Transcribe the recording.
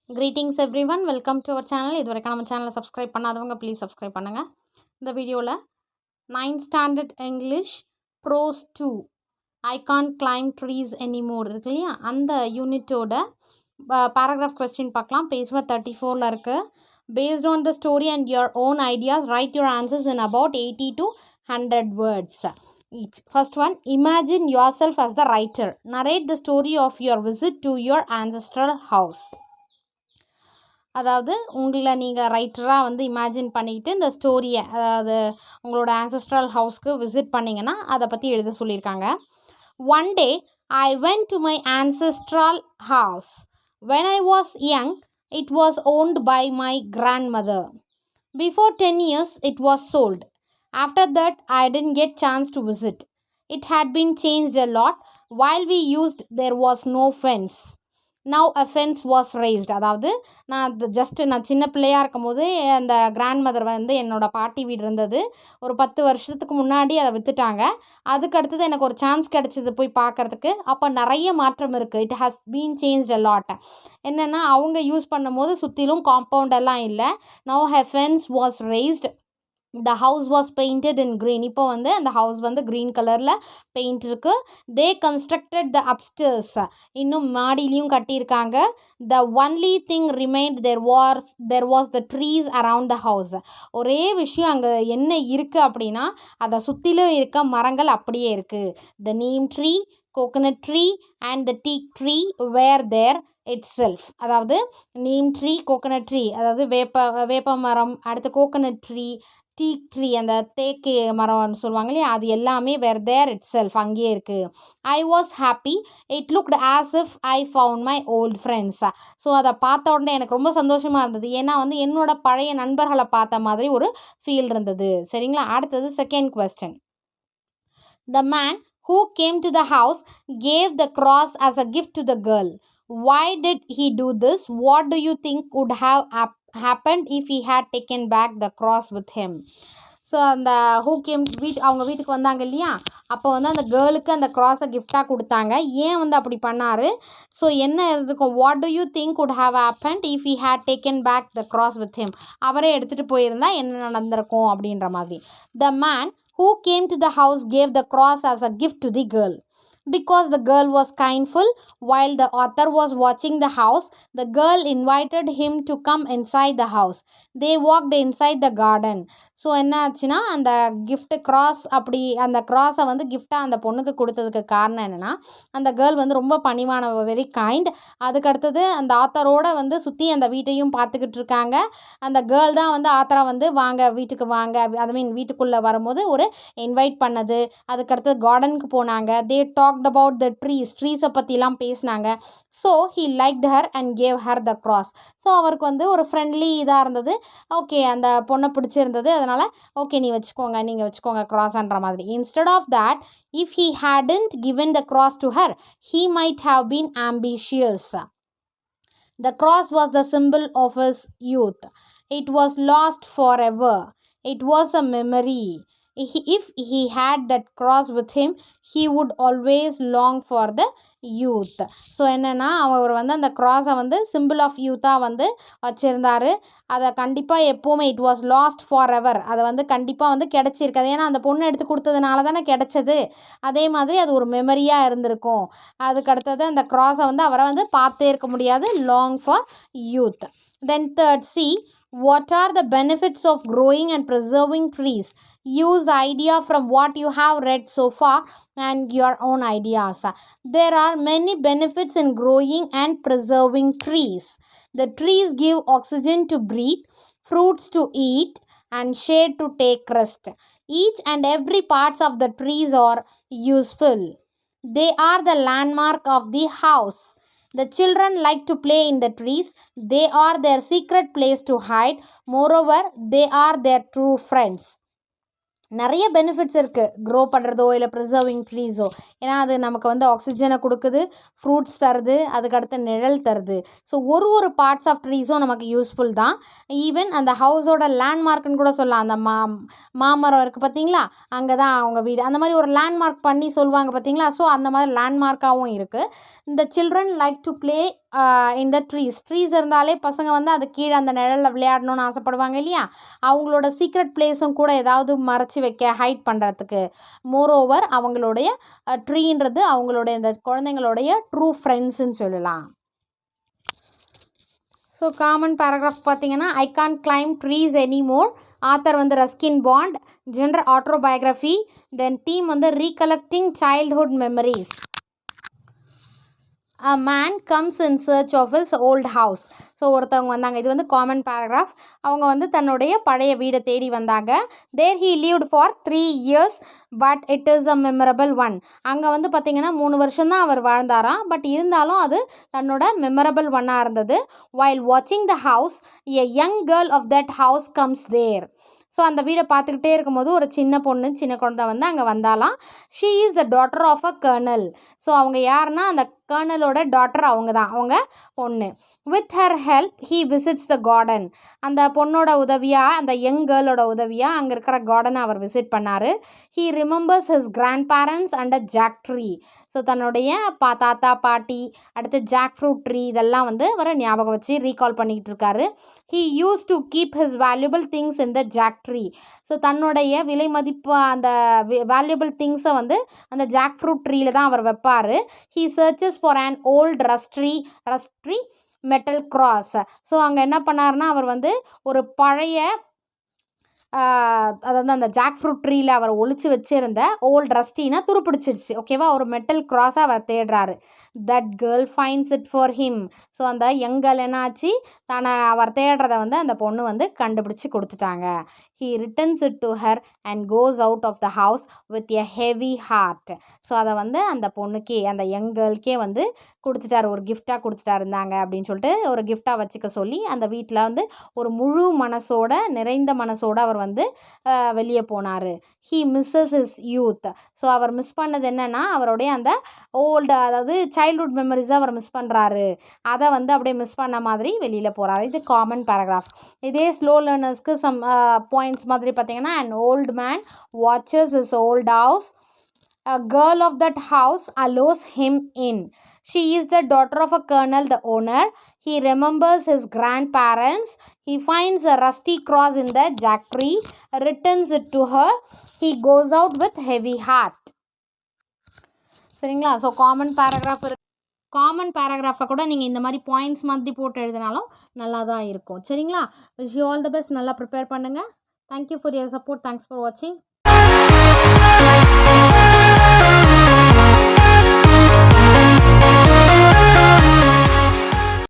Greetings everyone, welcome to our channel. இதுவரைக்கும் நம்ம சேனலை சப்ஸ்கிரைப் பண்ணாதவங்க ப்ளீஸ் சப்ஸ்கிரைப் பண்ணுங்கள். இந்த வீடியோவில் 9th standard English Prose 2 I can't climb trees anymore இருக்கு இல்லையா, அந்த யூனிட்டோட paragraph question பார்க்கலாம். பேஜ் 34ல் இருக்குது. Based on the story and your own ideas, write your answers in about 80 to 100 words each. First one, imagine yourself as the writer. Narrate the story of your visit to your ancestral house. அதாவது உங்களை நீங்கள் ரைட்டராக வந்து imagine பண்ணிக்கிட்டு இந்த ஸ்டோரியை, அதாவது உங்களோட ancestral ஹவுஸ்க்கு visit பண்ணிங்கன்னா அதை பற்றி எழுத சொல்லியிருக்காங்க. One day I went to my ancestral house. When I was young it was owned by my grandmother. Before 10 years it was sold. After that I didn't get chance to visit. It had been changed a lot. While we used there was no fence. Now a fence was raised. அதாவது நான் சின்ன பிள்ளையாக இருக்கும்போது அந்த grand mother வந்து என்னோடய பாட்டி வீடு இருந்தது. ஒரு 10 வருஷத்துக்கு முன்னாடி அதை விற்றுட்டாங்க. அதுக்கு அடுத்தது எனக்கு ஒரு சான்ஸ் கிடச்சிது போய் பார்க்குறதுக்கு. அப்போ நிறைய மாற்றம் இருக்குது. It has been changed a lot. என்னென்னா அவங்க யூஸ் பண்ணும்போது சுற்றிலும் காம்பவுண்ட் எல்லாம் இல்லை. Now a fence was raised. The house was painted in green. இப்போ வந்து அந்த ஹவுஸ் வந்து க்ரீன் கலரில் பெயிண்ட் இருக்குது. They constructed the upstairs. இன்னும் மாடியிலையும் கட்டியிருக்காங்க. The only thing remained there was the trees around the house. ஒரே விஷயம் அங்கே என்ன இருக்குது அப்படின்னா அதை சுற்றிலும் இருக்க மரங்கள் அப்படியே இருக்குது. The neem tree, coconut tree and the teak tree were there itself. அதாவது நீம் ட்ரீ, கோகனட் ட்ரீ, அதாவது வேப்ப மரம், அடுத்து கோகனட் ட்ரீ, டீக் ட்ரீ, அந்த தேக்கு மரம்னு சொல்லுவாங்க இல்லையா, அது எல்லாமே வேர் தேர் இட் செல்ஃப், அங்கேயே இருக்குது. I was happy. It looked as if I found my old friends. So அதை பார்த்த உடனே எனக்கு ரொம்ப சந்தோஷமாக இருந்தது. ஏன்னா வந்து என்னோட பழைய நண்பர்களை பார்த்த மாதிரி ஒரு ஃபீல் இருந்தது. சரிங்களா. அடுத்தது second question. The man who came to the house gave the cross as a gift to the girl. Why did he do this? What do you think would have happened if he had taken back the cross with him? So அந்த who came அவங்க வீட்டுக்கு வந்தாங்க இல்லையா, அப்போ வந்து அந்த கேர்ளுக்கு அந்த க்ராஸை கிஃப்டாக கொடுத்தாங்க. ஏன் வந்து அப்படி பண்ணார்? ஸோ என்ன இருக்கும், what to you think would have happened if he had taken back the cross with him? அவரே எடுத்துகிட்டு போயிருந்தா என்ன நடந்திருக்கும் அப்படின்ற மாதிரி. The man who came to the house gave the cross as a gift to the girl. Because the girl was kindful, while the author was watching the house, the girl invited him to come inside the house. They walked inside the garden. So என்ன ஆச்சுன்னா, அந்த gift cross, அப்படி அந்த க்ராஸை வந்து கிஃப்டாக அந்த பொண்ணுக்கு கொடுத்ததுக்கு காரணம் என்னென்னா, அந்த கேர்ள் வந்து ரொம்ப பணிவான, வெரி கைண்ட். அதுக்கடுத்தது அந்த ஆத்தரோடு வந்து சுற்றி அந்த வீட்டையும் பார்த்துக்கிட்டு இருக்காங்க. அந்த கேர்ள் தான் வந்து ஆத்தரை வந்து வாங்க வீட்டுக்கு வாங்க, ஐ மீன் வீட்டுக்குள்ளே வரும்போது ஒரு இன்வைட் பண்ணது. அதுக்கடுத்தது கார்டனுக்கு போனாங்க. தே டாக்ட் அபவுட் த ட்ரீஸை பற்றிலாம் பேசினாங்க. So he liked her and gave her the cross. So அவருக்கு வந்து ஒரு ஃப்ரெண்ட்லி இதாக இருந்தது. ஓகே, அந்த பொண்ணை பிடிச்சிருந்தது. அதனால் ஓகே நீங்கள் வச்சுக்கோங்க க்ராஸ்ன்ற மாதிரி. Instead of that, if he hadn't given the cross to her, he might have been ambitious. The cross was the symbol of his youth. It was lost forever. It was a memory. If he had that cross with him, he would always long for the youth. So என்னென்னா, அவர் வந்து அந்த க்ராஸை வந்து symbol of யூத்தாக வந்து வச்சுருந்தார். அதை கண்டிப்பாக எப்போவுமே it was last for ever, அதை வந்து கண்டிப்பாக வந்து கிடச்சிருக்காது. ஏன்னா அந்த பொண்ணு எடுத்து கொடுத்ததுனால தானே கிடச்சது. அதே மாதிரி அது ஒரு மெமரியாக இருந்திருக்கும். அதுக்கு அடுத்தது அந்த க்ராஸை வந்து அவரை வந்து பார்த்தே இருக்க முடியாது. Long for youth. Then third, see what are the benefits of growing and preserving trees. Use idea from what you have read so far and your own ideas. There are many benefits in growing and preserving trees. The trees give oxygen to breathe, fruits to eat, and shade to take rest. Each and every parts of the trees are useful. They are the landmark of the house. The children like to play in the trees. They are their secret place to hide. Moreover, they are their true friends. நிறைய benefits இருக்குது grow பண்ணுறதோ இல்லை preserving ட்ரீஸோ. ஏன்னா அது நமக்கு வந்து ஆக்சிஜனை கொடுக்குது, ஃப்ரூட்ஸ் தருது, அதுக்கடுத்து நிழல் தருது. ஸோ ஒரு பார்ட்ஸ் ஆஃப் ட்ரீஸும் நமக்கு யூஸ்ஃபுல் தான். ஈவன் அந்த ஹவுஸோட லேண்ட்மார்க்குன்னு கூட சொல்லலாம். அந்த மாமரம் இருக்குது பார்த்தீங்களா, அங்கே தான் அவங்க வீடு, அந்த மாதிரி ஒரு லேண்ட்மார்க் பண்ணி சொல்லுவாங்க பார்த்தீங்களா. ஸோ அந்த மாதிரி லேண்ட்மார்க்காகவும் இருக்குது. இந்த சில்ட்ரன் லைக் டு ப்ளே இந்த ட்ரீஸ் இருந்தாலே பசங்க வந்து அது கீழே அந்த நிழலில் விளையாடணும்னு ஆசைப்படுவாங்க இல்லையா, அவங்களோட சீக்ரெட் பிளேஸும் கூட ஏதாவது மறைச்சி வைக்க ஹைட் பண்ணுறதுக்கு. மோரோவர் அவங்களுடைய ட்ரீன்றது அவங்களுடைய இந்த குழந்தைங்களுடைய ட்ரூ ஃப்ரெண்ட்ஸுன்னு சொல்லலாம். ஸோ காமன் பேராகிராஃப் பார்த்தீங்கன்னா, I can't climb trees anymore. Author வந்து Ruskin Bond. Genre autobiography. Then theme வந்து recollecting childhood memories. A man comes in search of his old house. So ஒருத்தவங்க வந்தாங்க. இது வந்து காமன் பேராகிராஃப். அவங்க வந்து தன்னுடைய பழைய வீடை தேடி வந்தாங்க. தேர் he lived for 3 years but it is a memorable one. அங்கே வந்து பார்த்திங்கன்னா 3 வருஷம்தான் அவர் வாழ்ந்தாராம். பட் இருந்தாலும் அது தன்னோட மெமரபிள் ஒன்னாக இருந்தது. while watching the house a young girl of that house comes there. So அந்த வீடை பார்த்துக்கிட்டே இருக்கும்போது ஒரு சின்ன குழந்தை வந்து அங்கே வந்தாலாம். She is the daughter of a colonel. So அவங்க யாருன்னா அந்த கர்னலோட டாட்டர் அவங்க பொண்ணு. With her help he visits the garden. அந்த பொண்ணோட உதவியாக, அந்த யங் கேர்ளோட உதவியாக அங்கே இருக்கிற கார்டனை அவர் விசிட் பண்ணார். He remembers his grandparents and a jack tree. So தன்னுடைய தாத்தா பாட்டி, அடுத்து ஜாக் ஃப்ரூட் ட்ரீ, இதெல்லாம் வந்து அவர் ஞாபகம் வச்சு ரீகால் பண்ணிக்கிட்டு இருக்காரு. He use to keep his valuable things in the jack tree. So தன்னுடைய விலை மதிப்பு அந்த வேல்யூபிள் திங்ஸை வந்து அந்த ஜாக் ஃப்ரூட் ட்ரீயில் தான் அவர் வைப்பார். He searches for an old rusty metal cross. So அங்கே என்ன பண்ணார்னா, அவர் வந்து ஒரு பழைய அதாவது அந்த ஜாக் ஃப்ரூட் ட்ரீயில் அவர் ஒளிச்சு வச்சுருந்த ஓல்ட் ரஸ்டினா துருப்பிடிச்சிடுச்சு, ஓகேவா, ஒரு மெட்டல் கிராஸாக அவர் தேடுறாரு. That girl finds it for him. So அந்த யங் கேர்ள் என்னாச்சு, அவர் தேடுறதை வந்து அந்த பொண்ணு வந்து கண்டுபிடிச்சி கொடுத்துட்டாங்க. He returns it to her and goes out of the house with a heavy heart. So அதை வந்து அந்த பொண்ணுக்கே, அந்த யங் கேர்ள்கே வந்து கொடுத்துட்டார், ஒரு கிஃப்டாக கொடுத்துட்டாருந்தாங்க அப்படின்னு சொல்லிட்டு ஒரு கிஃப்டாக வச்சுக்க சொல்லி அந்த வீட்டில் வந்து ஒரு முழு மனசோட, நிறைந்த மனசோட அவர் வந்து வெளியே போனார். He misses his youth. So அவர் மிஸ் பண்ணது என்னென்னா, அவருடைய அந்த ஓல்டு, அதாவது சைல்ட்ஹுட் மெமரிஸை அவர் மிஸ் பண்ணுறாரு. அதை வந்து அப்படியே மிஸ் பண்ண மாதிரி வெளியில் போகிறாரு. இது காமன் பேராகிராஃப். இதே ஸ்லோ லேர்னர்ஸ்க்கு சம் பாயிண்ட்ஸ் மாதிரி பார்த்தீங்கன்னா, an old man watches his old house. A girl of that house allows him in. She is the daughter of a colonel, the owner. He remembers his grandparents. He finds a rusty cross in the jack tree, returns it to her. He goes out with heavy heart. சரிங்களா? So common பேராகிராஃபை கூட நீங்கள் இந்த மாதிரி points மாதிரி போட்டு எழுதினாலும் நல்லா தான் இருக்கும். சரிங்களா? Wish you all the best. நல்லா ப்ரிப்பேர் பண்ணுங்கள். Thank you for your support. Thanks for வாட்சிங்.